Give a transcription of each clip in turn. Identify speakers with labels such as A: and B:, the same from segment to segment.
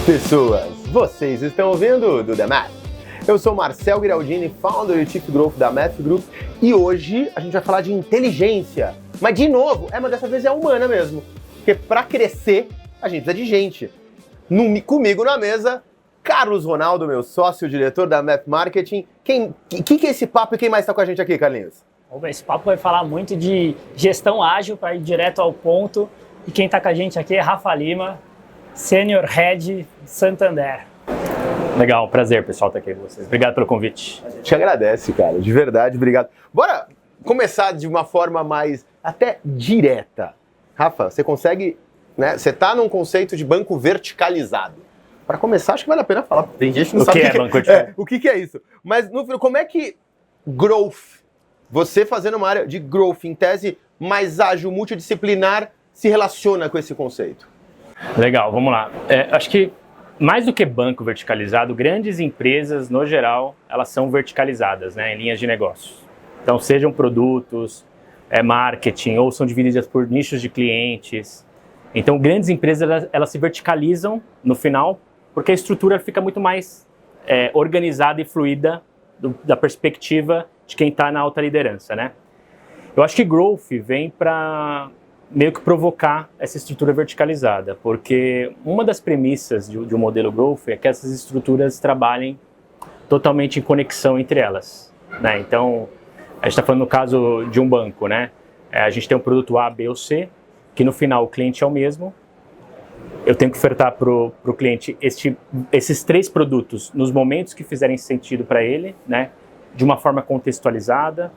A: Pessoas, vocês estão ouvindo do The Math. Eu sou Marcel Giraldini, founder e Chief Growth da Math Group, e hoje a gente vai falar de inteligência. Mas de novo, mas dessa vez é humana mesmo. Porque para crescer, a gente precisa de gente. Comigo na mesa, Carlos Ronaldo, meu sócio, diretor da Math Marketing. Que é esse papo e quem mais está com a gente aqui, Carlinhos?
B: Esse papo vai falar muito de gestão ágil para ir direto ao ponto. E quem está com a gente aqui é Rafa Lima, Senior Head Santander.
C: Legal, prazer, pessoal, estar aqui com vocês. Obrigado pelo convite.
A: Te agradece, cara, de verdade, obrigado. Bora começar de uma forma mais até direta. Rafa, você consegue, né? Você está num conceito de banco verticalizado. Para começar, acho que vale a pena falar. Tem gente que não sabe
C: o que é banco verticalizado.
A: O que é isso? Mas no final, como é que growth, você fazendo uma área de growth em tese mais ágil, multidisciplinar, se relaciona com esse conceito?
C: Legal, vamos lá. Acho que mais do que banco verticalizado, grandes empresas, no geral, elas são verticalizadas, né, em linhas de negócios. Então, sejam produtos, marketing, ou são divididas por nichos de clientes. Então, grandes empresas, elas se verticalizam no final, porque a estrutura fica muito mais organizada e fluida da perspectiva de quem está na alta liderança, né? Eu acho que growth vem para meio que provocar essa estrutura verticalizada, porque uma das premissas de um modelo growth é que essas estruturas trabalhem totalmente em conexão entre elas, né? Então, a gente está falando no caso de um banco, né? A gente tem um produto A, B ou C, que no final o cliente é o mesmo. Eu tenho que ofertar para o cliente esses três produtos nos momentos que fizerem sentido para ele, né? De uma forma contextualizada.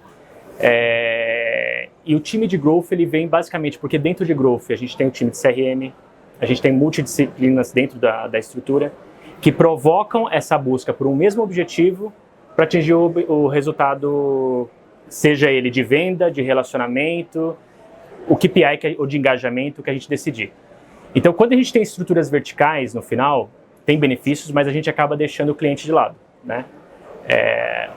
C: E o time de growth ele vem basicamente porque dentro de growth a gente tem o time de CRM, a gente tem multidisciplinas dentro da estrutura que provocam essa busca por um mesmo objetivo para atingir o resultado, seja ele de venda, de relacionamento, o KPI ou de engajamento que a gente decidir. Então, quando a gente tem estruturas verticais no final, tem benefícios, mas a gente acaba deixando o cliente de lado, né?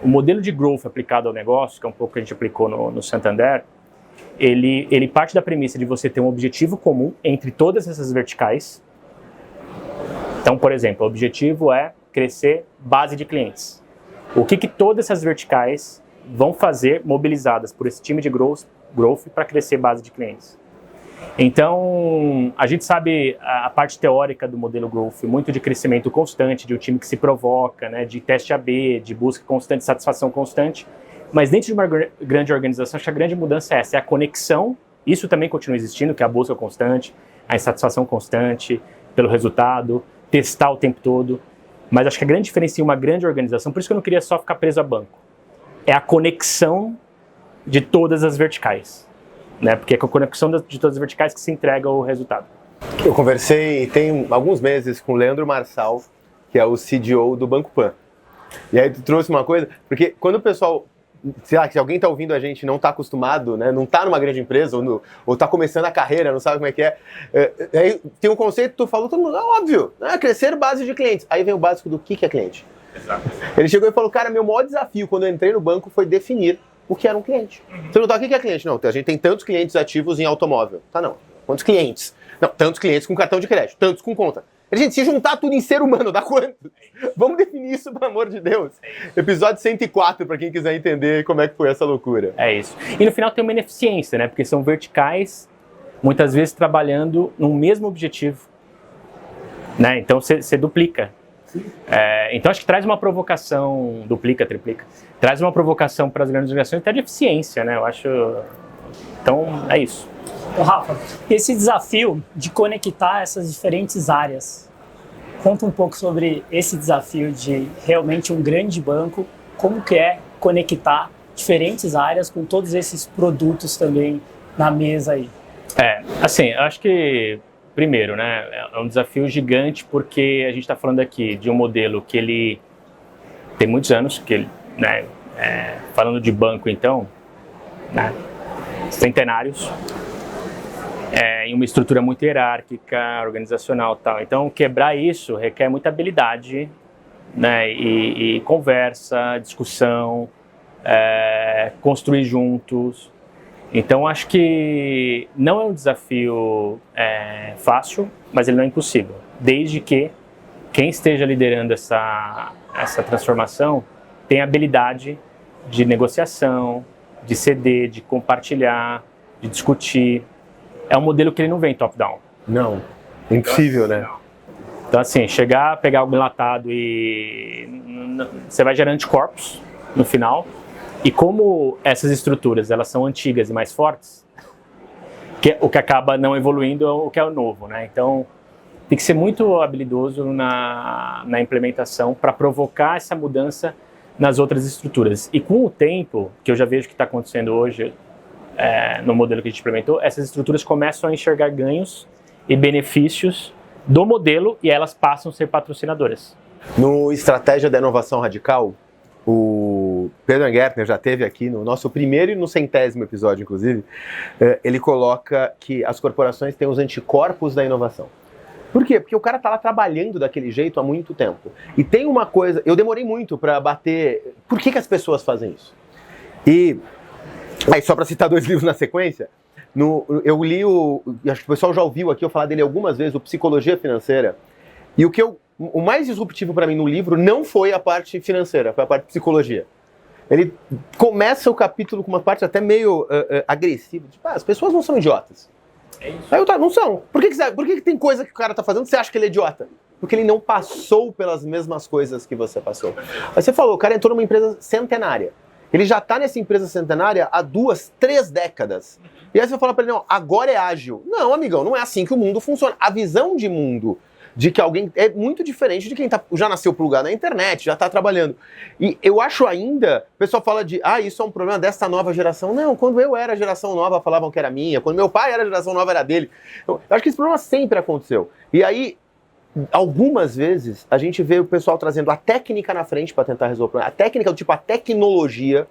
C: O modelo de growth aplicado ao negócio, que é um pouco que a gente aplicou no Santander, ele parte da premissa de você ter um objetivo comum entre todas essas verticais. Então, por exemplo, o objetivo é crescer base de clientes. O que todas essas verticais vão fazer mobilizadas por esse time de growth para crescer base de clientes? Então, a gente sabe a parte teórica do modelo growth, muito de crescimento constante, de um time que se provoca, né, de teste AB, de busca constante, satisfação constante. Mas dentro de uma grande organização, acho que a grande mudança é essa, é a conexão. Isso também continua existindo, que é a busca constante, a insatisfação constante pelo resultado, testar o tempo todo. Mas acho que a grande diferença em uma grande organização, por isso que eu não queria só ficar preso a banco, é a conexão de todas as verticais. Né? Porque é com a conexão de todas as verticais que se entrega o resultado.
A: Eu conversei tem alguns meses com o Leandro Marçal, que é o CDO do Banco Pan. E aí tu trouxe uma coisa, porque quando o pessoal, sei lá, se alguém está ouvindo a gente e não está acostumado, né, não está numa grande empresa ou está começando a carreira, não sabe como é que é, aí tem um conceito que tu falou, todo mundo, óbvio, né, crescer base de clientes. Aí vem o básico do que é cliente. Exato. Ele chegou e falou, cara, meu maior desafio quando eu entrei no banco foi definir o que era um cliente. Você não tá, o que é cliente? Não, a gente tem tantos clientes ativos em automóvel. Tá, não. Quantos clientes? Não, tantos clientes com cartão de crédito, tantos com conta. Gente, se juntar tudo em ser humano, dá quantos? Vamos definir isso, pelo amor de Deus. Episódio 104, para quem quiser entender como é que foi essa loucura.
C: É isso. E no final tem uma ineficiência, né? Porque são verticais, muitas vezes trabalhando no mesmo objetivo. Né? Então você duplica. Então acho que traz uma provocação, duplica, triplica, traz uma provocação para as grandes organizações até de eficiência, né? Eu acho. Então é isso.
B: Rafa, esse desafio de conectar essas diferentes áreas, conta um pouco sobre esse desafio de realmente um grande banco, como que é conectar diferentes áreas com todos esses produtos também na mesa aí.
C: Assim, eu acho que primeiro, né, é um desafio gigante porque a gente está falando aqui de um modelo que ele tem muitos anos, que ele, né, falando de banco então, né, centenários, em uma estrutura muito hierárquica, organizacional e tal. Então, quebrar isso requer muita habilidade, né, e conversa, discussão, construir juntos. Então, acho que não é um desafio fácil, mas ele não é impossível, desde que quem esteja liderando essa transformação tem habilidade de negociação, de ceder, de compartilhar, de discutir. É um modelo que ele não vem top-down.
A: Não, é impossível, né?
C: Então, assim, chegar, pegar algo enlatado e você vai gerar anticorpos no final. E como essas estruturas elas são antigas e mais fortes, o que acaba não evoluindo é o que é o novo, né? Então, tem que ser muito habilidoso na implementação para provocar essa mudança nas outras estruturas. E com o tempo, que eu já vejo que está acontecendo hoje no modelo que a gente implementou, essas estruturas começam a enxergar ganhos e benefícios do modelo e elas passam a ser patrocinadoras.
A: No Estratégia da Inovação Radical, o Pedro Gärtner já teve aqui no nosso primeiro e no 100º episódio, inclusive, ele coloca que as corporações têm os anticorpos da inovação. Por quê? Porque o cara tá lá trabalhando daquele jeito há muito tempo. E tem uma coisa, eu demorei muito para bater, por que as pessoas fazem isso? E aí, só para citar 2 livros na sequência, eu li acho que o pessoal já ouviu aqui eu falar dele algumas vezes, o Psicologia Financeira. E o mais disruptivo para mim no livro não foi a parte financeira, foi a parte de psicologia. Ele começa o capítulo com uma parte até meio agressiva, tipo, as pessoas não são idiotas.
C: É isso.
A: Aí não são. Por que tem coisa que o cara tá fazendo que você acha que ele é idiota? Porque ele não passou pelas mesmas coisas que você passou. Aí você falou, o cara entrou numa empresa centenária. Ele já tá nessa empresa centenária há 2, 3 décadas. E aí você fala pra ele, não, agora é ágil. Não, amigão, não é assim que o mundo funciona. A visão de mundo de que alguém é muito diferente de quem já nasceu plugado na internet, já tá trabalhando. E eu acho ainda, o pessoal fala de, isso é um problema dessa nova geração. Não, quando eu era geração nova, falavam que era minha. Quando meu pai era geração nova, era dele. Eu acho que esse problema sempre aconteceu. E aí, algumas vezes, a gente vê o pessoal trazendo a técnica na frente para tentar resolver o problema. A técnica do tipo, a tecnologia.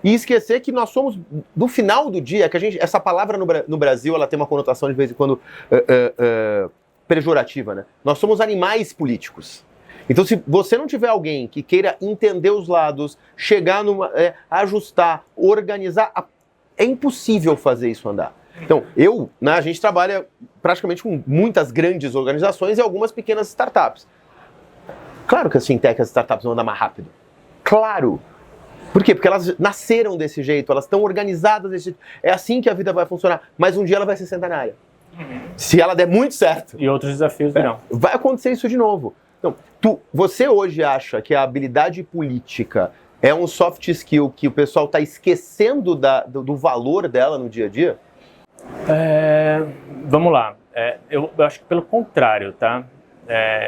A: E esquecer que nós somos, do final do dia, que essa palavra no Brasil, ela tem uma conotação de vez em quando pejorativa, né? Nós somos animais políticos. Então, se você não tiver alguém que queira entender os lados, chegar ajustar, organizar, é impossível fazer isso andar. Então, a gente trabalha praticamente com muitas grandes organizações e algumas pequenas startups. Claro que as fintechs e as startups vão andar mais rápido. Claro! Por quê? Porque elas nasceram desse jeito, elas estão organizadas desse jeito. É assim que a vida vai funcionar. Mas um dia ela vai ser centenária. Se ela der muito certo.
C: E outros desafios virão.
A: Vai acontecer isso de novo. Então, você hoje acha que a habilidade política é um soft skill que o pessoal está esquecendo do valor dela no dia a dia?
C: Vamos lá. Eu acho que pelo contrário, tá?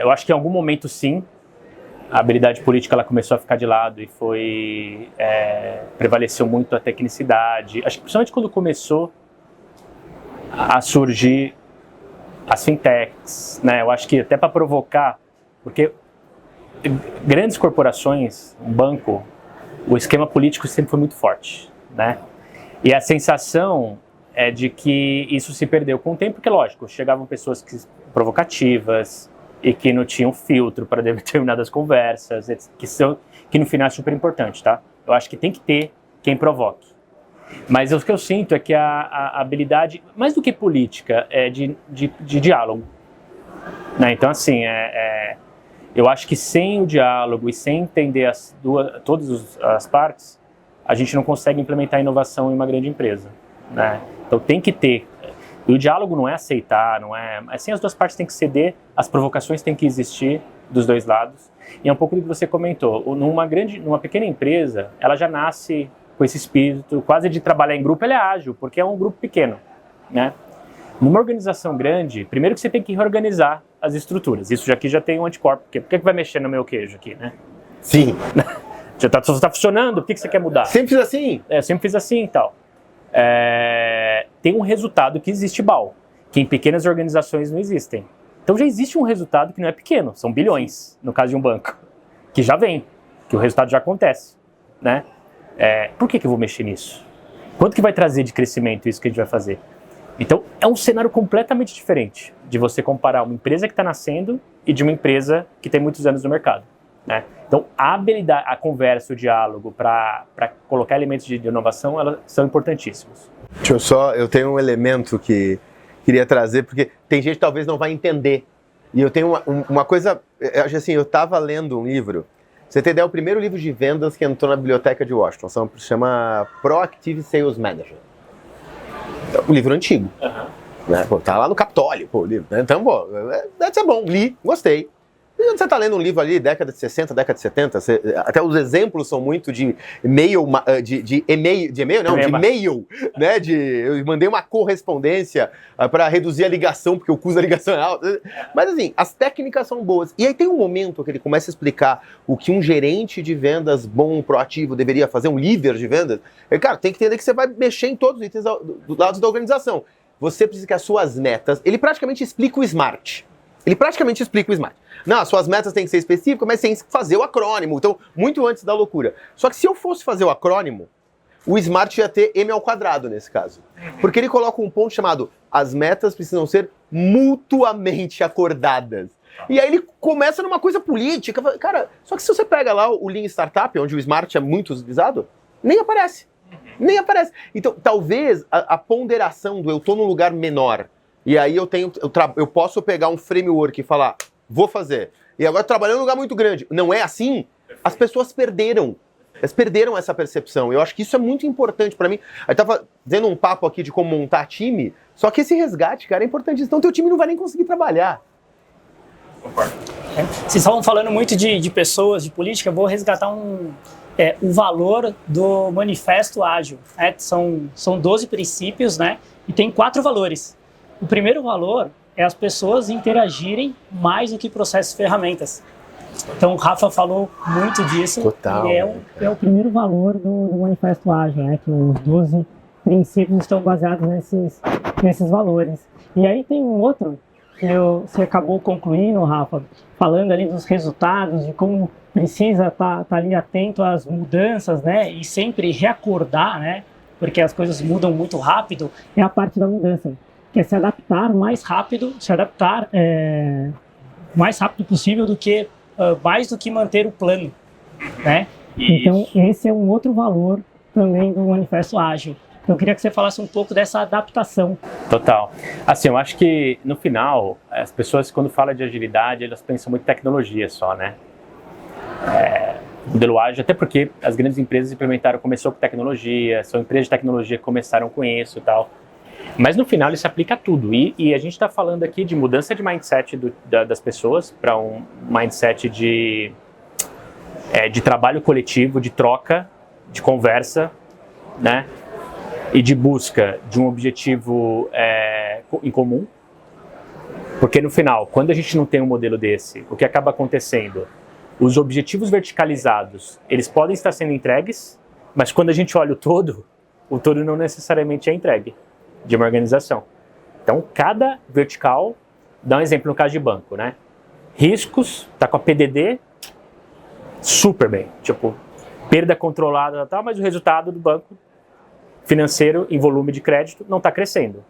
C: Eu acho que em algum momento, sim, a habilidade política ela começou a ficar de lado e prevaleceu muito a tecnicidade. Acho que principalmente quando começou a surgir as fintechs, né? Eu acho que até para provocar, porque grandes corporações, um banco, o esquema político sempre foi muito forte, né? E a sensação é de que isso se perdeu com o tempo, porque lógico, chegavam pessoas provocativas e que não tinham filtro para determinadas conversas, que no final é super importante, tá? Eu acho que tem que ter quem provoque. Mas o que eu sinto é que a habilidade, mais do que política, é de diálogo. Né? Então, assim, eu acho que sem o diálogo e sem entender todas as partes, a gente não consegue implementar inovação em uma grande empresa. Né? Então, tem que ter. E o diálogo não é aceitar, não é. Assim, as duas partes têm que ceder, as provocações têm que existir dos dois lados. E é um pouco do que você comentou. Numa pequena empresa, ela já nasce com esse espírito quase de trabalhar em grupo, ela é ágil, porque é um grupo pequeno, né? Numa organização grande, primeiro que você tem que reorganizar as estruturas. Isso aqui já tem um anticorpo. Por que vai mexer no meu queijo aqui, né?
A: Sim.
C: Já tá funcionando, por que você quer mudar?
A: Sempre fiz assim?
C: Sempre fiz assim e tal. Tem um resultado que existe BAL, que em pequenas organizações não existem. Então já existe um resultado que não é pequeno, são bilhões, no caso de um banco, que já vem, que o resultado já acontece, né? Por que eu vou mexer nisso? Quanto que vai trazer de crescimento isso que a gente vai fazer? Então, é um cenário completamente diferente de você comparar uma empresa que está nascendo e de uma empresa que tem muitos anos no mercado. Né? Então, a habilidade, a conversa, o diálogo para colocar elementos de inovação, elas são importantíssimos.
A: Eu tenho um elemento que queria trazer, porque tem gente que talvez não vai entender E eu tenho uma coisa, assim, eu estava lendo um livro, você tem ideia, o primeiro livro de vendas que entrou na biblioteca de Washington, chama Proactive Sales Manager. É um livro antigo, né? Pô, tá lá no Capitólio, pô, o livro, né? Então, pô, deve ser bom, li, gostei. E você tá lendo um livro ali, década de 60, década de 70, até os exemplos são muito de e-mail, né? Eu mandei uma correspondência para reduzir a ligação, porque o custo da ligação é alto. Mas assim, as técnicas são boas. E aí tem um momento que ele começa a explicar o que um gerente de vendas bom, proativo, deveria fazer, um líder de vendas. E, cara, tem que entender que você vai mexer em todos os itens do lado da organização. Você precisa que as suas metas... Ele praticamente explica o SMART. Não, as suas metas têm que ser específicas, mas tem que fazer o acrônimo. Então, muito antes da loucura. Só que se eu fosse fazer o acrônimo, o SMART ia ter M² nesse caso. Porque ele coloca um ponto chamado as metas precisam ser mutuamente acordadas. E aí ele começa numa coisa política. Cara, só que se você pega lá o Lean Startup, onde o SMART é muito utilizado, nem aparece. Então, talvez a ponderação do eu tô num lugar menor, e aí eu posso pegar um framework e falar, vou fazer. E agora trabalhando num lugar muito grande. Não é assim? As pessoas perderam. Elas perderam essa percepção. Eu acho que isso é muito importante para mim. Eu tava dando um papo aqui de como montar time, só que esse resgate, cara, é importante. Então teu time não vai nem conseguir trabalhar.
B: Concordo. Vocês estavam falando muito de pessoas, de política, eu vou resgatar o valor do Manifesto Ágil. Né? São 12 princípios, né? E tem 4 valores. O primeiro valor é as pessoas interagirem mais do que processos e ferramentas. Então, o Rafa falou muito disso.
A: Total.
B: E é o primeiro valor do Manifesto Ágil, né? Que os 12 princípios estão baseados nesses valores. E aí tem um outro que você acabou concluindo, Rafa, falando ali dos resultados, de como precisa estar ali atento às mudanças, né? E sempre reacordar, né? Porque as coisas mudam muito rápido. É a parte da mudança, que é se adaptar mais rápido, mais rápido possível do que mais do que manter o plano, né? Então esse é um outro valor também do Manifesto Ágil. Eu queria que você falasse um pouco dessa adaptação.
C: Total. Assim, eu acho que no final as pessoas quando falam de agilidade elas pensam muito em tecnologia só, né? Modelo ágil, até porque as grandes empresas começou com tecnologia, são empresas de tecnologia que começaram com isso e tal. Mas no final isso se aplica a tudo. E a gente está falando aqui de mudança de mindset das pessoas para um mindset de trabalho coletivo, de troca, de conversa, né? E de busca de um objetivo em comum. Porque no final, quando a gente não tem um modelo desse, o que acaba acontecendo? Os objetivos verticalizados, eles podem estar sendo entregues, mas quando a gente olha o todo não necessariamente é entregue de uma organização. Então, cada vertical, dá um exemplo no caso de banco, né? Riscos, tá com a PDD, super bem, tipo, perda controlada, tal, mas o resultado do banco financeiro em volume de crédito não está crescendo.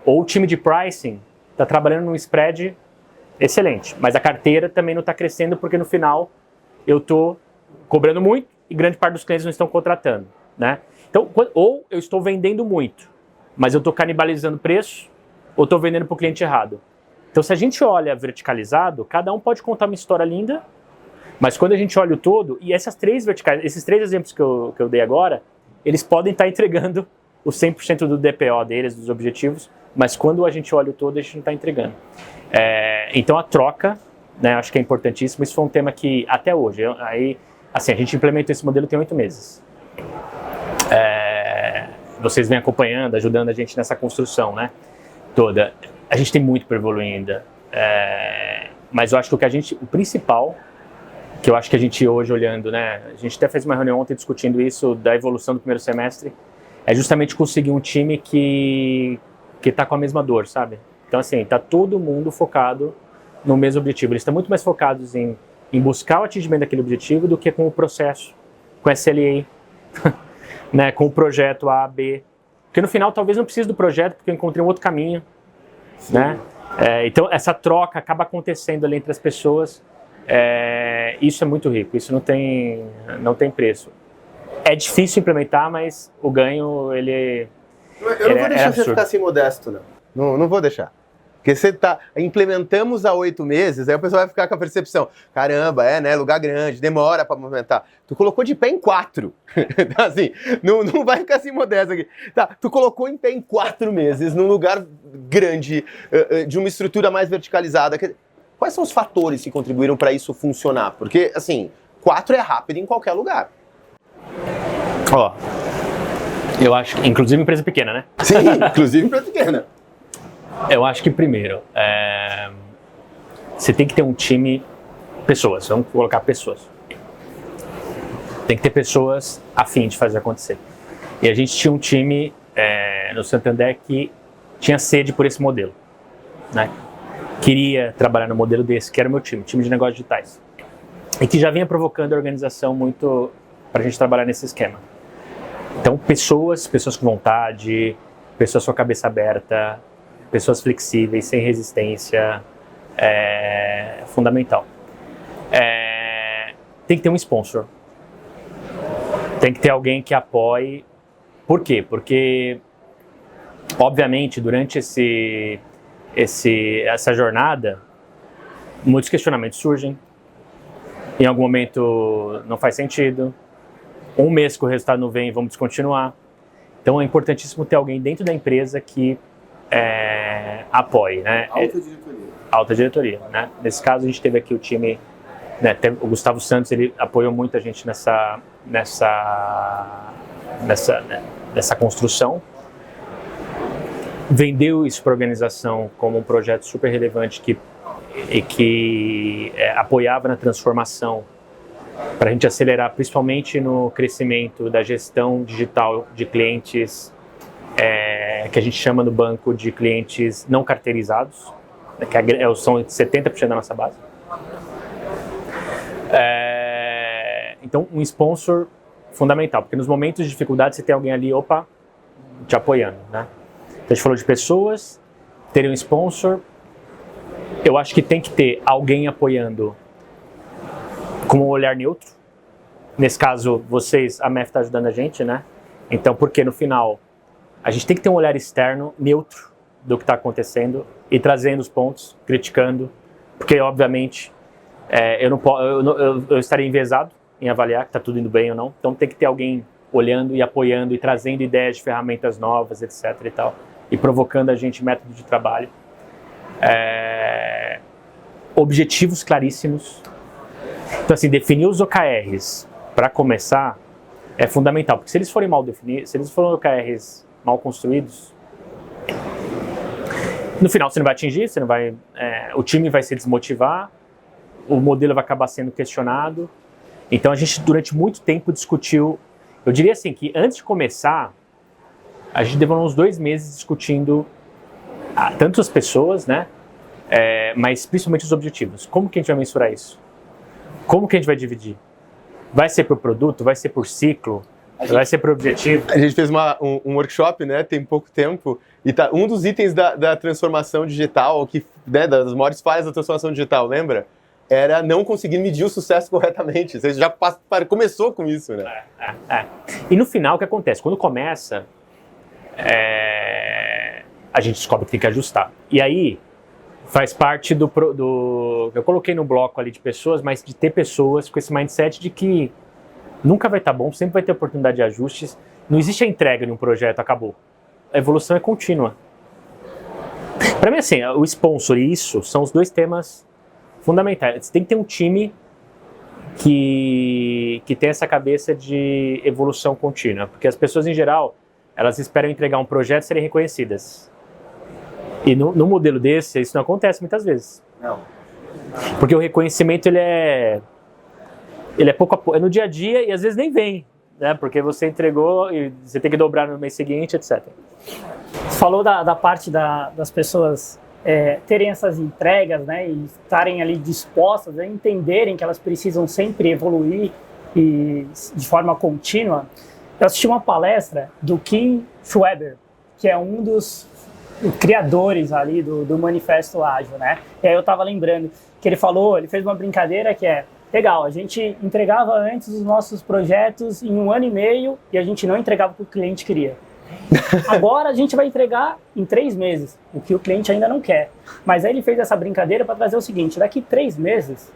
C: Ou o time de pricing está trabalhando num spread excelente, mas a carteira também não está crescendo porque no final eu estou cobrando muito e grande parte dos clientes não estão contratando, né? Então, ou eu estou vendendo muito, mas eu estou canibalizando preço ou estou vendendo para o cliente errado. Então, se a gente olha verticalizado, cada um pode contar uma história linda, mas quando a gente olha o todo, e esses três exemplos que eu dei agora, eles podem estar entregando o 100% do DPO deles, dos objetivos, mas quando a gente olha o todo, a gente não está entregando. Então a troca, né, acho que é importantíssimo. Isso foi um tema que até hoje, a gente implementou esse modelo tem 8 meses. Vocês vêm acompanhando, ajudando a gente nessa construção, né, toda. A gente tem muito para evoluir ainda, mas eu acho que o principal, que eu acho que a gente hoje olhando, né, a gente até fez uma reunião ontem discutindo isso, da evolução do primeiro semestre, é justamente conseguir um time que está com a mesma dor, sabe? Então, assim, tá todo mundo focado no mesmo objetivo. Eles estão muito mais focados em buscar o atingimento daquele objetivo do que com o processo, com o SLA, né, com o projeto A, B. Porque no final talvez não precise do projeto, porque eu encontrei um outro caminho, né? Então, essa troca acaba acontecendo ali entre as pessoas. Isso é muito rico, isso não tem preço. É difícil implementar, mas o ganho, ele
A: Eu não vou deixar você ficar assim modesto, não. Não vou deixar. Porque você implementamos há 8 meses, aí o pessoal vai ficar com a percepção, caramba, né, lugar grande, demora para movimentar. Tu colocou de pé em 4. Então, assim, não vai ficar assim modesto aqui. Tá, tu colocou em pé em 4 meses, num lugar grande, de uma estrutura mais verticalizada. Quais são os fatores que contribuíram para isso funcionar? Porque, assim, 4 é rápido em qualquer lugar.
C: Ó, eu acho que, inclusive empresa pequena, né?
A: Sim, inclusive empresa pequena.
C: Eu acho que primeiro, você tem que ter um time, pessoas, vamos colocar pessoas. Tem que ter pessoas a fim de fazer acontecer. E a gente tinha um time no Santander que tinha sede por esse modelo, né? Queria trabalhar no modelo desse, que era o meu time de negócios digitais. E que já vinha provocando a organização muito para a gente trabalhar nesse esquema. Então, pessoas com vontade, pessoas com a cabeça aberta, pessoas flexíveis, sem resistência, é fundamental. Tem que ter um sponsor. Tem que ter alguém que apoie. Por quê? Porque, obviamente, durante essa jornada, muitos questionamentos surgem. Em algum momento não faz sentido. Um mês que o resultado não vem, vamos descontinuar. Então é importantíssimo ter alguém dentro da empresa que apoie, né? Alta diretoria, né? Nesse caso a gente teve aqui o time, né? O Gustavo Santos, ele apoiou muito a gente nessa construção. Vendeu isso para a organização como um projeto super relevante que apoiava na transformação para a gente acelerar, principalmente no crescimento da gestão digital de clientes, que a gente chama no banco de clientes não carteirizados, que são 70% da nossa base. Então, um sponsor fundamental, porque nos momentos de dificuldade você tem alguém ali, te apoiando, né? Então, a gente falou de pessoas, ter um sponsor. Eu acho que tem que ter alguém apoiando com um olhar neutro. Nesse caso, a MEF está ajudando a gente, né? Então, porque no final, a gente tem que ter um olhar externo, neutro, do que está acontecendo e trazendo os pontos, criticando, porque, obviamente, eu estaria enviesado em avaliar que está tudo indo bem ou não. Então, tem que ter alguém olhando e apoiando e trazendo ideias de ferramentas novas, etc. e tal, e provocando a gente método de trabalho. Objetivos claríssimos. Então, assim, definir os OKRs para começar é fundamental, porque se eles forem mal definidos, se eles forem OKRs mal construídos, no final você não vai atingir, o time vai se desmotivar, o modelo vai acabar sendo questionado. Então, a gente, durante muito tempo, discutiu, eu diria assim, que antes de começar, a gente demorou uns 2 meses discutindo tanto as pessoas, né, mas principalmente os objetivos. Como que a gente vai mensurar isso? Como que a gente vai dividir? Vai ser por produto? Vai ser por ciclo? Vai ser por objetivo?
A: A gente fez um workshop, né, tem pouco tempo, e um dos itens da transformação digital, né, das maiores falhas da transformação digital, lembra? Era não conseguir medir o sucesso corretamente. Você já começou com isso, né?
C: E no final, o que acontece? Quando começa, a gente descobre que tem que ajustar. E aí, faz parte do... Eu coloquei no bloco ali de pessoas, mas de ter pessoas com esse mindset de que nunca vai estar bom, sempre vai ter oportunidade de ajustes. Não existe a entrega de um projeto, acabou. A evolução é contínua. Para mim, assim, o sponsor e isso são os 2 temas fundamentais. Você tem que ter um time que tem essa cabeça de evolução contínua, porque as pessoas, em geral, elas esperam entregar um projeto e serem reconhecidas. E no modelo desse, isso não acontece muitas vezes.
A: Não.
C: Porque o reconhecimento, ele é pouco no dia a dia e às vezes nem vem, né? Porque você entregou e você tem que dobrar no mês seguinte, etc.
B: Você falou da parte das pessoas terem essas entregas, né, e estarem ali dispostas a entenderem que elas precisam sempre evoluir e de forma contínua. Eu assisti uma palestra do Kim Schweber, que é um dos criadores ali do Manifesto Ágil, né? E aí eu estava lembrando que ele fez uma brincadeira que legal, a gente entregava antes os nossos projetos em 1 ano e meio e a gente não entregava o que o cliente queria. Agora a gente vai entregar em 3 meses, o que o cliente ainda não quer. Mas aí ele fez essa brincadeira para trazer o seguinte, daqui 3 meses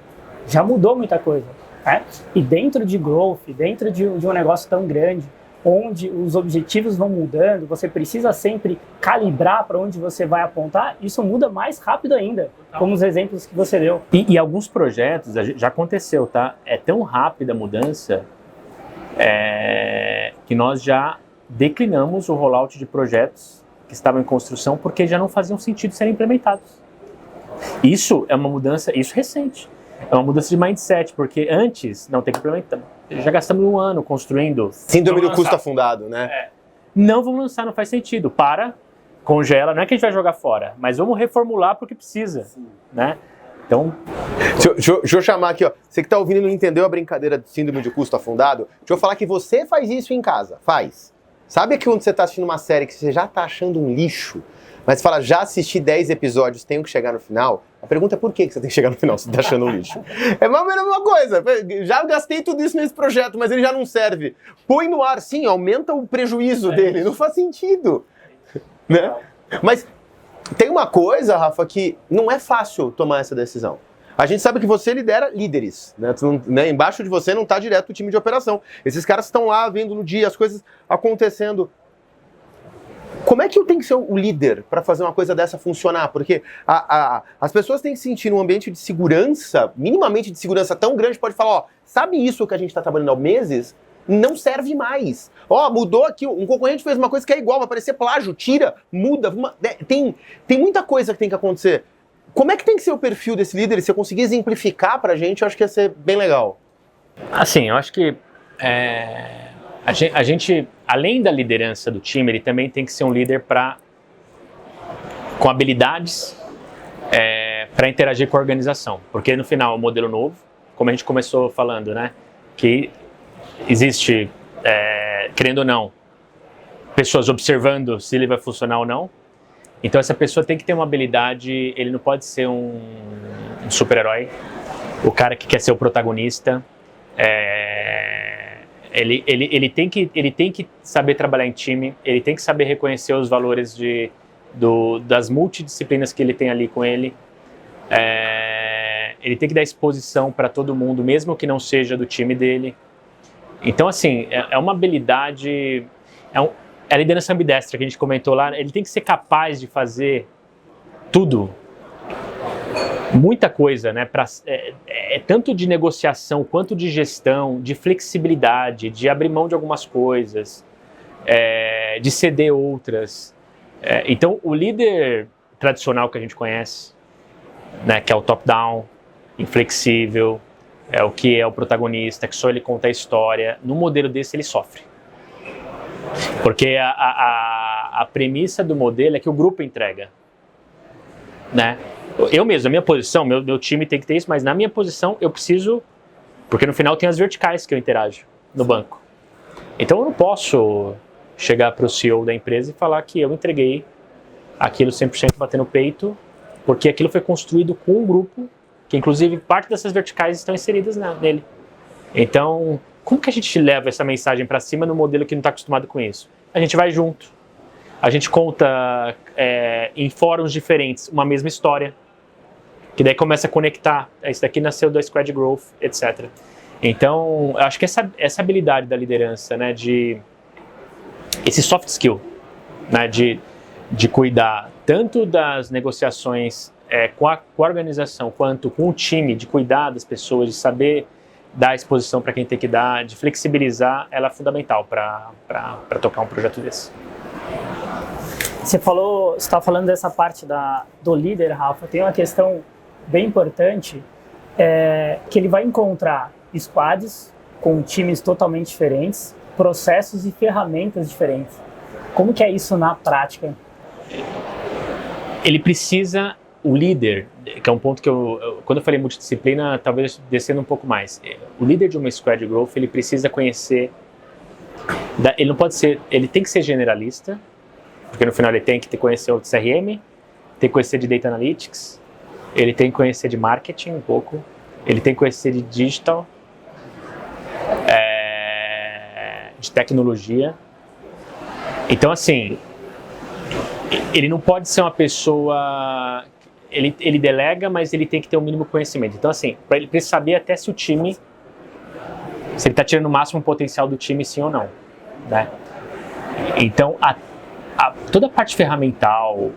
B: já mudou muita coisa. Né? E dentro de growth, dentro de um negócio tão grande, onde os objetivos vão mudando, você precisa sempre calibrar para onde você vai apontar, isso muda mais rápido ainda, como os exemplos que você deu.
C: E alguns projetos, já aconteceu, tá? É tão rápida a mudança que nós já declinamos o rollout de projetos que estavam em construção porque já não faziam sentido serem implementados. Isso é uma mudança, isso recente. É uma mudança de mindset, porque antes, não tem que implementar. Já gastamos 1 ano construindo.
A: Síndrome do custo afundado, né?
C: Não vamos lançar, não faz sentido. Congela, não é que a gente vai jogar fora, mas vamos reformular porque precisa, né? Então...
A: Deixa eu chamar aqui, ó. Você que tá ouvindo e não entendeu a brincadeira de síndrome de custo afundado, deixa eu falar que você faz isso em casa. Faz. Sabe que quando você tá assistindo uma série que você já tá achando um lixo, mas você fala, já assisti 10 episódios, tenho que chegar no final? A pergunta é por que você tem que chegar no final se você tá achando um lixo? É mais ou menos a mesma coisa. Já gastei tudo isso nesse projeto, mas ele já não serve. Põe no ar, sim, aumenta o prejuízo dele. Não faz sentido. Né? Mas tem uma coisa, Rafa, que não é fácil tomar essa decisão. A gente sabe que você lidera líderes, né? Embaixo de você não está direto o time de operação. Esses caras estão lá vendo no dia as coisas acontecendo. Como é que eu tenho que ser o líder para fazer uma coisa dessa funcionar? Porque as pessoas têm que sentir um ambiente de segurança, minimamente de segurança tão grande, pode falar, ó, sabe isso que a gente está trabalhando há meses? Não serve mais. Ó, mudou aqui, um concorrente fez uma coisa que é igual, vai parecer plágio, tira, muda. Tem muita coisa que tem que acontecer. Como é que tem que ser o perfil desse líder? Se eu conseguir exemplificar pra gente, eu acho que ia ser bem legal.
C: Assim, eu acho que a gente, além da liderança do time, ele também tem que ser um líder com habilidades para interagir com a organização. Porque no final é um modelo novo, como a gente começou falando, né? Que existe, querendo ou não, pessoas observando se ele vai funcionar ou não. Então essa pessoa tem que ter uma habilidade, ele não pode ser um super-herói, o cara que quer ser o protagonista, ele tem que saber trabalhar em time, ele tem que saber reconhecer os valores das multidisciplinas que ele tem ali com ele, ele tem que dar exposição para todo mundo, mesmo que não seja do time dele. Então assim, é uma habilidade, é a liderança ambidestra que a gente comentou lá, ele tem que ser capaz de fazer tudo, muita coisa, né? Tanto de negociação, quanto de gestão, de flexibilidade, de abrir mão de algumas coisas, de ceder outras. Então, o líder tradicional que a gente conhece, né, que é o top-down, inflexível, é o que é o protagonista, que só ele conta a história, no modelo desse ele sofre. Porque a premissa do modelo é que o grupo entrega, né? Eu mesmo, a minha posição, meu time tem que ter isso, mas na minha posição eu preciso, porque no final tem as verticais que eu interajo no banco. Então eu não posso chegar para o CEO da empresa e falar que eu entreguei aquilo 100% batendo no peito, porque aquilo foi construído com um grupo, que inclusive parte dessas verticais estão inseridas nele. Então, como que a gente leva essa mensagem para cima no modelo que não está acostumado com isso? A gente vai junto. A gente conta em fóruns diferentes uma mesma história, que daí começa a conectar. Isso daqui nasceu da Squad Growth, etc. Então, eu acho que essa habilidade da liderança, né, esse soft skill, né, de cuidar tanto das negociações com a organização, quanto com o time, de cuidar das pessoas, de saber dar exposição para quem tem que dar, de flexibilizar, ela é fundamental para tocar um projeto desse.
B: Você está falando dessa parte do líder, Rafa, tem uma questão bem importante, que ele vai encontrar squads com times totalmente diferentes, processos e ferramentas diferentes. Como que é isso na prática?
C: Ele precisa, o líder, que é um ponto que quando eu falei multidisciplina, talvez descendo um pouco mais. O líder de uma Squad Growth, ele precisa conhecer, ele não pode ser, ele tem que ser generalista, porque no final ele tem que conhecer o CRM, tem que conhecer de Data Analytics, ele tem que conhecer de marketing um pouco, ele tem que conhecer de digital, de tecnologia, Então, assim, ele não pode ser uma pessoa... Ele delega, mas ele tem que ter o mínimo conhecimento. Então, assim, para ele precisa saber até se o time... Se ele está tirando o máximo potencial do time, sim ou não, né? Então, toda a parte ferramental,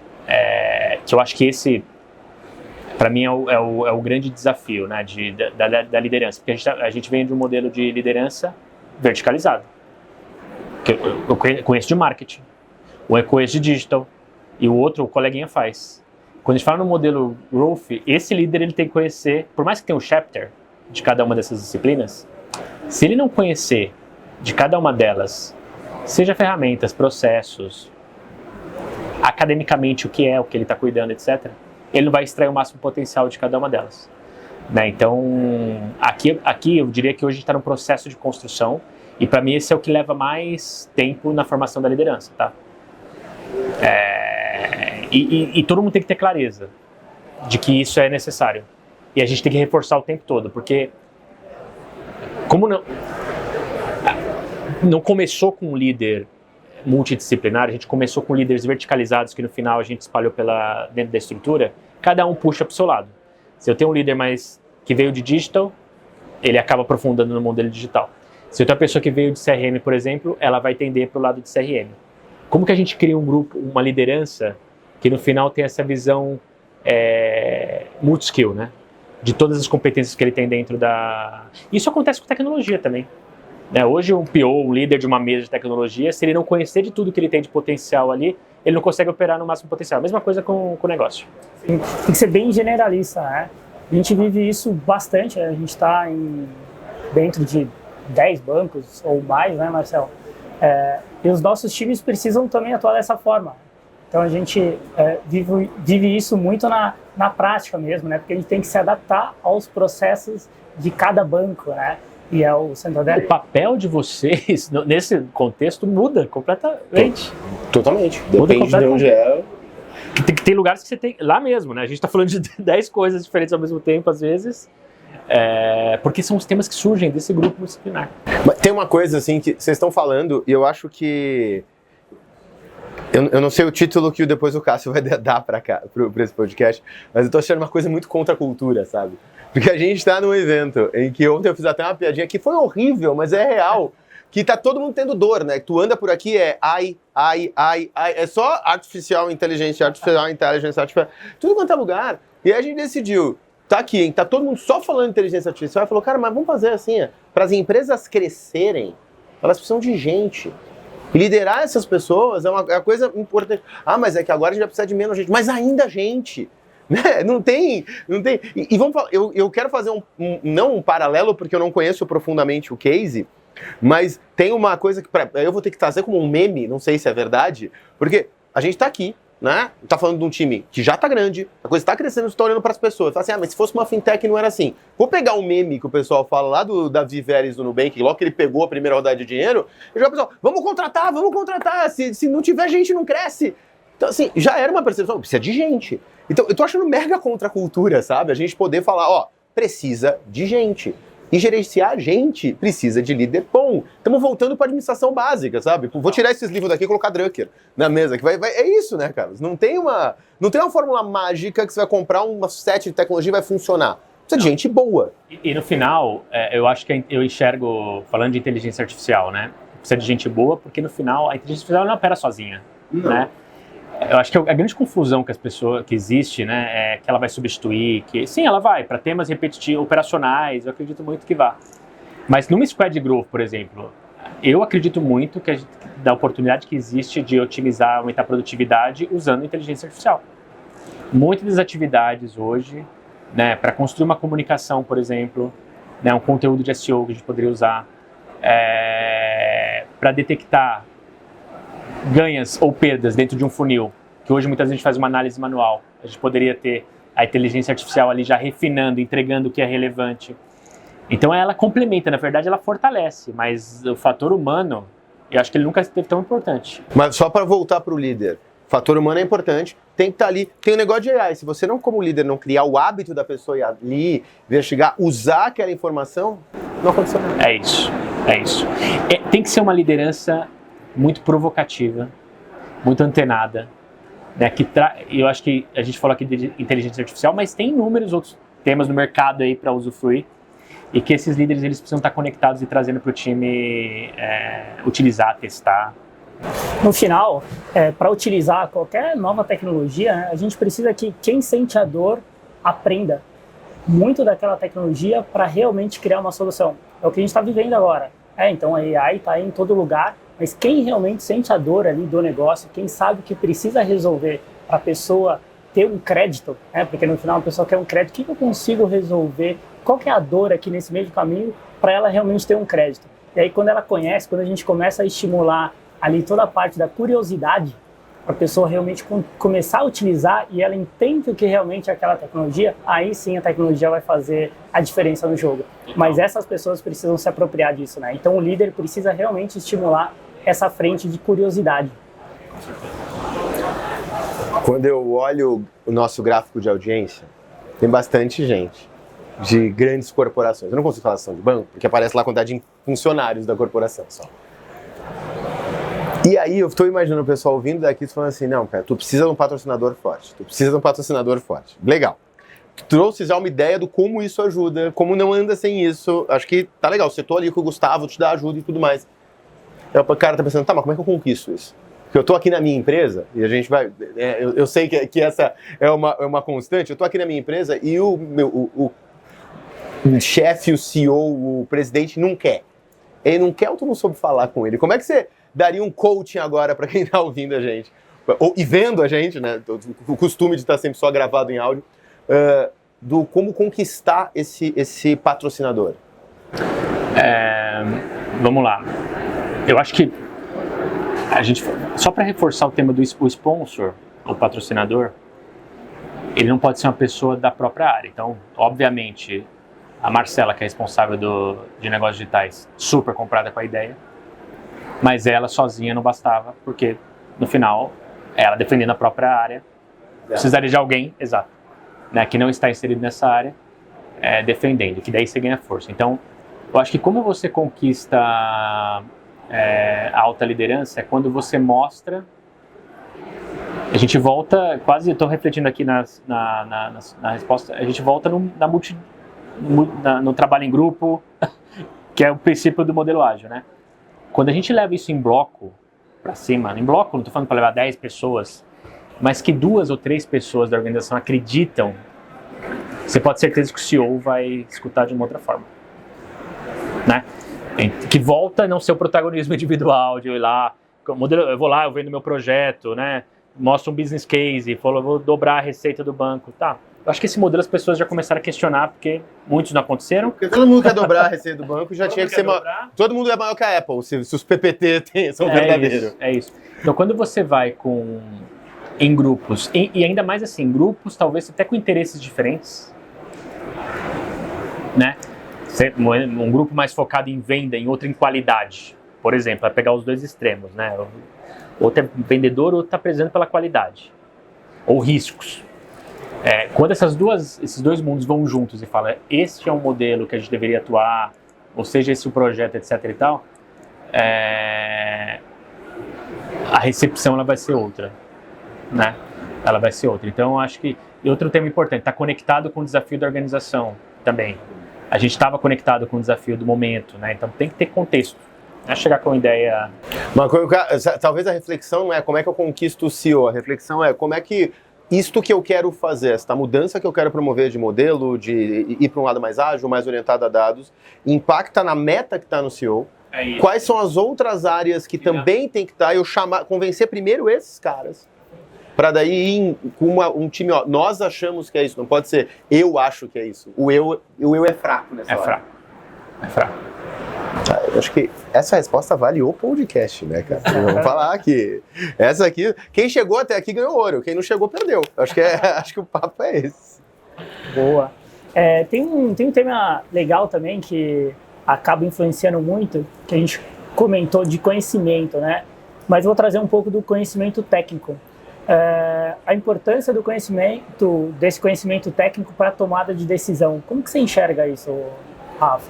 C: que eu acho que esse, para mim, é o grande desafio, né, da liderança. Porque a gente vem de um modelo de liderança verticalizado. Que eu conheço de marketing, um eu conheço de digital, e o outro o coleguinha faz. Quando a gente fala no modelo growth, esse líder ele tem que conhecer, por mais que tenha um chapter de cada uma dessas disciplinas, se ele não conhecer de cada uma delas, seja ferramentas, processos, academicamente o que ele está cuidando, etc., ele não vai extrair o máximo potencial de cada uma delas. Né? Então, aqui eu diria que hoje a gente está num processo de construção, e para mim esse é o que leva mais tempo na formação da liderança. Tá? E todo mundo tem que ter clareza de que isso é necessário. E a gente tem que reforçar o tempo todo, porque como não começou com um líder multidisciplinar, a gente começou com líderes verticalizados que no final a gente espalhou dentro da estrutura, cada um puxa para o seu lado. Se eu tenho um líder que veio de digital, ele acaba aprofundando no modelo digital. Se eu tenho uma pessoa que veio de CRM, por exemplo, ela vai tender para o lado de CRM. Como que a gente cria um grupo, uma liderança que no final tem essa visão multi-skill, né? De todas as competências que ele tem dentro da... Isso acontece com tecnologia também. Né? Hoje um PO, um líder de uma mesa de tecnologia, se ele não conhecer de tudo que ele tem de potencial ali, ele não consegue operar no máximo potencial. Mesma coisa com o negócio.
B: Sim, tem que ser bem generalista, né? A gente vive isso bastante, a gente está dentro de 10 bancos ou mais, né, Marcelo? E os nossos times precisam também atuar dessa forma. Então a gente vive isso muito na prática mesmo, né? Porque a gente tem que se adaptar aos processos de cada banco, né? E é o Santander.
C: O papel de vocês nesse contexto muda completamente.
A: Totalmente. Depende de onde é.
C: Tem lugares que você tem lá mesmo, né? A gente está falando de 10 coisas diferentes ao mesmo tempo, às vezes. Porque são os temas que surgem desse grupo disciplinar.
A: Mas tem uma coisa assim que vocês estão falando e eu acho que eu não sei o título que depois o Cássio vai dar para esse podcast, mas eu tô achando uma coisa muito contra a cultura, sabe? Porque a gente tá num evento em que ontem eu fiz até uma piadinha que foi horrível, mas é real, que tá todo mundo tendo dor, né? Tu anda por aqui ai, é só artificial inteligência, tudo quanto é lugar. E aí a gente decidiu, tá aqui, hein? Tá todo mundo só falando inteligência artificial, e falou, cara, mas vamos fazer assim, para as empresas crescerem, elas precisam de gente. E liderar essas pessoas é uma coisa importante. Ah, mas é que agora a gente vai precisar de menos gente. Mas ainda gente, né? Não tem. E vamos falar, eu quero fazer não um paralelo, porque eu não conheço profundamente o case, mas tem uma coisa que eu vou ter que trazer como um meme, não sei se é verdade, porque a gente tá aqui, né? Tá falando de um time que já tá grande, a coisa tá crescendo, está olhando para as pessoas. Fala assim, mas se fosse uma fintech não era assim. Vou pegar um meme que o pessoal fala lá do Davi Vélez do Nubank, logo que ele pegou a primeira rodada de dinheiro, e já o pessoal, vamos contratar, se não tiver gente não cresce. Então assim, já era uma percepção, precisa de gente. Então eu tô achando mega contra a cultura, sabe? A gente poder falar, precisa de gente. E gerenciar a gente precisa de líder bom. Estamos voltando para a administração básica, sabe? Vou tirar esses livros daqui e colocar Drucker na mesa. Que é isso, né, Carlos? Não tem uma fórmula mágica que você vai comprar uma set de tecnologia e vai funcionar. Precisa de gente boa.
C: E no final, eu acho que eu enxergo, falando de inteligência artificial, né? Precisa de gente boa, porque no final a inteligência artificial não opera sozinha, né? Eu acho que a grande confusão que existe, né, é que ela vai substituir, que sim, ela vai, para temas repetitivos, operacionais, eu acredito muito que vá. Mas numa squad growth, por exemplo, eu acredito muito que da oportunidade que existe de otimizar, aumentar a produtividade usando inteligência artificial. Muitas das atividades hoje, né, para construir uma comunicação, por exemplo, né, um conteúdo de SEO que a gente poderia usar, para detectar ganhas ou perdas dentro de um funil, que hoje muitas vezes a gente faz uma análise manual. A gente poderia ter a inteligência artificial ali já refinando, entregando o que é relevante. Então ela complementa, na verdade ela fortalece, mas o fator humano, eu acho que ele nunca esteve tão importante.
A: Mas só para voltar para o líder, o fator humano é importante, tem que estar ali. Tem um negócio de AI, se você não, como líder, não criar o hábito da pessoa ir ali, investigar, usar aquela informação, não aconteceu nada.
C: É isso. Tem que ser uma liderança muito provocativa, muito antenada, né? Eu acho que a gente falou aqui de inteligência artificial, mas tem inúmeros outros temas no mercado aí para usufruir, e que esses líderes eles precisam estar conectados e trazendo para o time utilizar, testar.
B: No final, para utilizar qualquer nova tecnologia, né, a gente precisa que quem sente a dor aprenda muito daquela tecnologia para realmente criar uma solução. É o que a gente está vivendo agora. Então a AI está em todo lugar, mas quem realmente sente a dor ali do negócio, quem sabe que precisa resolver para a pessoa ter um crédito, porque no final a pessoa quer um crédito, o que eu consigo resolver, qual que é a dor aqui nesse meio do caminho para ela realmente ter um crédito. E aí quando ela conhece, quando a gente começa a estimular ali toda a parte da curiosidade, para a pessoa realmente começar a utilizar e ela entende o que realmente é aquela tecnologia, aí sim a tecnologia vai fazer a diferença no jogo. Mas essas pessoas precisam se apropriar disso, né? Então o líder precisa realmente estimular essa frente de curiosidade.
A: Quando eu olho o nosso gráfico de audiência, tem bastante gente de grandes corporações. Eu não consigo falar ação de banco, porque aparece lá a quantidade de funcionários da corporação só. E aí eu estou imaginando o pessoal ouvindo daqui falando assim, não, cara, tu precisa de um patrocinador forte, Legal. Tu trouxe já uma ideia do como isso ajuda, como não anda sem isso. Acho que tá legal, você tô ali com o Gustavo, te dá ajuda e tudo mais. Aí o cara tá pensando, tá, mas como é que eu conquisto isso? Porque eu tô aqui na minha empresa, e a gente vai... eu sei que essa é uma constante, eu tô aqui na minha empresa e o chefe, o CEO, o presidente não quer. Ele não quer ou tu não soube falar com ele? Como é que você daria um coaching agora para quem está ouvindo a gente? E vendo a gente, né? O costume de estar sempre só gravado em áudio. Do como conquistar esse patrocinador.
C: Vamos lá. Eu acho que a gente, só para reforçar o tema do sponsor, o patrocinador, ele não pode ser uma pessoa da própria área. Então, obviamente, a Marcela, que é responsável de negócios digitais, super comprada com a ideia, mas ela sozinha não bastava, porque no final, ela defendendo a própria área, precisaria de alguém, exato, né, que não está inserido nessa área, defendendo, que daí você ganha força. Então, eu acho que como você conquista a alta liderança é quando você mostra. A gente volta, quase estou refletindo aqui na resposta, a gente volta no trabalho em grupo, que é o princípio do modelo ágil, né? Quando a gente leva isso em bloco para cima, em bloco, não estou falando para levar 10 pessoas, mas que 2 ou 3 pessoas da organização acreditam, você pode ter certeza que o CEO vai escutar de uma outra forma, né? Que volta a não ser o protagonismo individual de eu ir lá, eu vou lá, eu vendo meu projeto, né? Mostro um business case, falo, vou dobrar a receita do banco, tá? Eu acho que esse modelo as pessoas já começaram a questionar, porque muitos não aconteceram.
A: Porque todo mundo quer dobrar a receita do banco, já tinha que ser todo mundo é maior que a Apple, se os PPT são verdadeiros.
C: É isso. Então, quando você vai em grupos, e ainda mais assim, grupos talvez até com interesses diferentes, né? Um grupo mais focado em venda, em outro em qualidade, por exemplo, vai pegar os dois extremos, né? Outro é vendedor, outro está prezando pela qualidade, ou riscos. Quando esses dois mundos vão juntos e falam, este é um modelo que a gente deveria atuar, ou seja, esse é o projeto, etc e tal, a recepção ela vai ser outra, né? Ela vai ser outra. Então, eu acho que... E outro tema importante, está conectado com o desafio da organização também. A gente estava conectado com o desafio do momento, né? Então, tem que ter contexto. Não é chegar com ideia...
A: Talvez a reflexão não é como é que eu conquisto o CEO, a reflexão é como é que isto que eu quero fazer, esta mudança que eu quero promover de modelo, de ir para um lado mais ágil, mais orientado a dados, impacta na meta que está no CEO. Quais são as outras áreas que também tem que estar, convencer primeiro esses caras, para daí ir com um time, nós achamos que é isso, não pode ser eu acho que é isso. O eu é fraco nessa hora.
C: É fraco.
A: Eu acho que essa resposta vale o podcast, né, cara? Vamos falar aqui. Essa aqui, quem chegou até aqui ganhou ouro, quem não chegou perdeu. Acho que o papo é esse.
B: Boa. Tem um tema legal também que acaba influenciando muito, que a gente comentou de conhecimento, né? Mas eu vou trazer um pouco do conhecimento técnico. A importância desse conhecimento técnico para a tomada de decisão. Como que você enxerga isso, Rafa?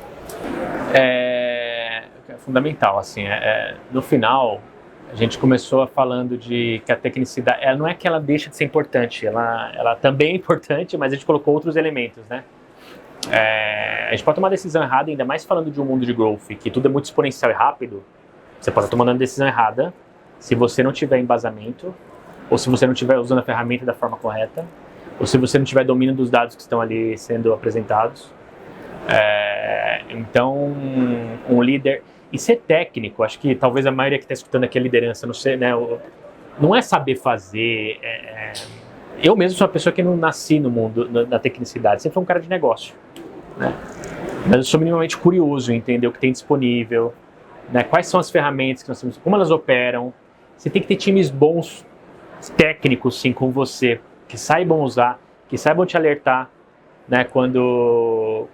C: É fundamental, assim, no final, A gente começou falando de que a tecnicidade, ela não é que ela deixa de ser importante, ela também é importante, mas a gente colocou outros elementos, né? A gente pode tomar decisão errada, ainda mais falando de um mundo de growth, que tudo é muito exponencial e rápido. Você pode estar tomando uma decisão errada se você não tiver embasamento, ou se você não estiver usando a ferramenta da forma correta, ou se você não tiver domínio dos dados que estão ali sendo apresentados. Então, um líder... E ser técnico, acho que talvez a maioria que está escutando aqui a liderança, não sei, né, não é saber fazer. Eu mesmo sou uma pessoa que não nasci no mundo da tecnicidade, sempre fui um cara de negócio, né? Mas eu sou minimamente curioso em entender o que tem disponível, né, quais são as ferramentas que nós temos, como elas operam. Você tem que ter times bons, técnicos, sim, com você, que saibam usar, que saibam te alertar, né, quando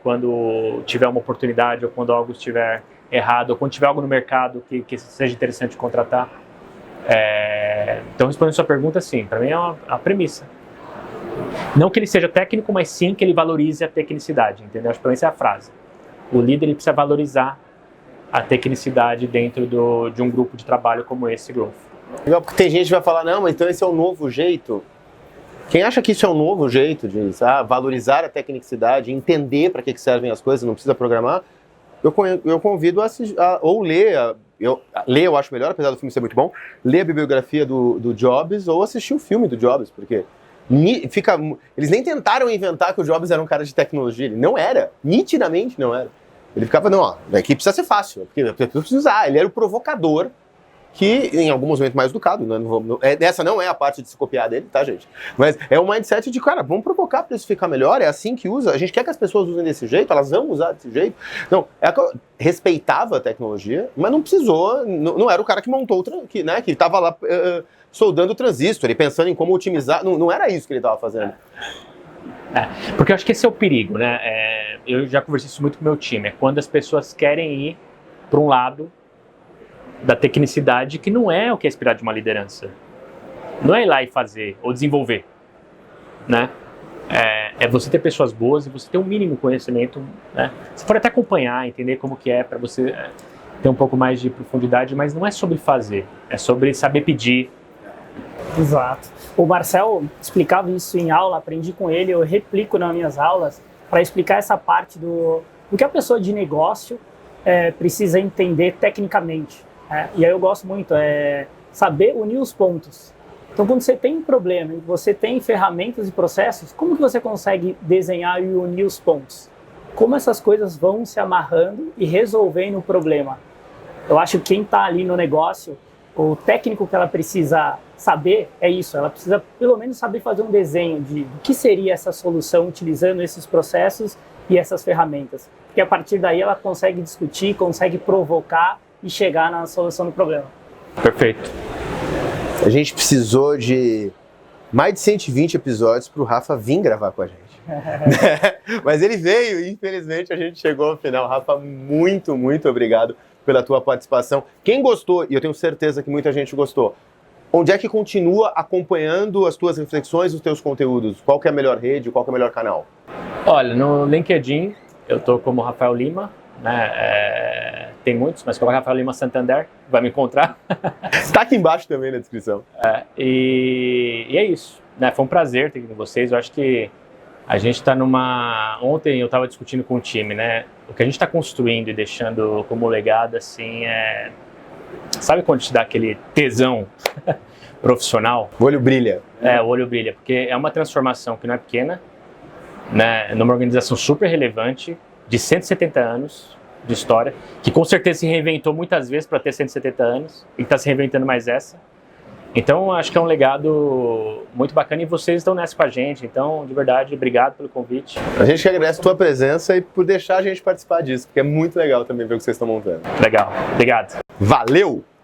C: tiver uma oportunidade ou quando algo estiver errado, ou quando tiver algo no mercado que seja interessante contratar. Então, respondendo a sua pergunta, sim, para mim é uma premissa. Não que ele seja técnico, mas sim que ele valorize a tecnicidade, entendeu? Acho que essa é a frase. O líder ele precisa valorizar a tecnicidade dentro de um grupo de trabalho como esse Growth.
A: Legal, porque tem gente que vai falar, não, mas então esse é o novo jeito. Quem acha que isso é um novo jeito de valorizar a tecnicidade, entender para que servem as coisas, não precisa programar, eu convido ou ler, ler eu acho melhor, apesar do filme ser muito bom, ler a bibliografia do Jobs ou assistir o filme do Jobs, porque eles nem tentaram inventar que o Jobs era um cara de tecnologia, ele não era, nitidamente não era. Ele ficava, não, ó, aqui precisa ser fácil, porque precisa usar, ele era o provocador, que em alguns momentos mais educado, essa não é a parte de se copiar dele, tá, gente? Mas é um mindset de, cara, vamos provocar para isso ficar melhor, é assim que usa, a gente quer que as pessoas usem desse jeito, elas vão usar desse jeito. Não, respeitava a tecnologia, mas não precisou, não era o cara que montou, que estava lá soldando o transistor e pensando em como otimizar, não era isso que ele estava fazendo.
C: Porque eu acho que esse é o perigo, né? Eu já conversei isso muito com o meu time, é quando as pessoas querem ir para um lado da tecnicidade, que não é o que é esperado de uma liderança. Não é ir lá e fazer, ou desenvolver, né? É você ter pessoas boas e você ter um mínimo conhecimento, né? Você pode até acompanhar, entender como que é, para você ter um pouco mais de profundidade, mas não é sobre fazer, é sobre saber pedir.
B: Exato. O Marcel explicava isso em aula, aprendi com ele, eu replico nas minhas aulas, para explicar essa parte do que a pessoa de negócio precisa entender tecnicamente. E aí eu gosto muito, saber unir os pontos. Então, quando você tem um problema e você tem ferramentas e processos, como que você consegue desenhar e unir os pontos? Como essas coisas vão se amarrando e resolvendo o problema? Eu acho que quem está ali no negócio, o técnico que ela precisa saber é isso, ela precisa pelo menos saber fazer um desenho de o que seria essa solução utilizando esses processos e essas ferramentas. Porque a partir daí ela consegue discutir, consegue provocar e chegar na solução do problema.
C: Perfeito.
A: A gente precisou de mais de 120 episódios para o Rafa vir gravar com a gente. Mas ele veio e infelizmente a gente chegou ao final. Rafa, muito, muito obrigado pela tua participação. Quem gostou, e eu tenho certeza que muita gente gostou, onde é que continua acompanhando as tuas reflexões, os teus conteúdos? Qual que é a melhor rede, qual que é o melhor canal?
C: Olha, no LinkedIn eu tô como Rafael Lima, né? Tem muitos, mas coloca Rafael Lima Santander, vai me encontrar.
A: Está aqui embaixo também na descrição.
C: E é isso, né? Foi um prazer ter aqui com vocês. Eu acho que a gente está Ontem eu estava discutindo com o time, né? O que a gente está construindo e deixando como legado, assim, sabe quando te dá aquele tesão profissional?
A: O olho brilha.
C: O olho brilha, porque é uma transformação que não é pequena, né? Numa organização super relevante, de 170 anos de história, que com certeza se reinventou muitas vezes para ter 170 anos, e está se reinventando mais essa. Então, acho que é um legado muito bacana e vocês estão nessa com a gente. Então, de verdade, obrigado pelo convite.
A: A gente que agradece a tua presença e por deixar a gente participar disso, porque é muito legal também ver o que vocês estão montando.
C: Legal, obrigado.
A: Valeu!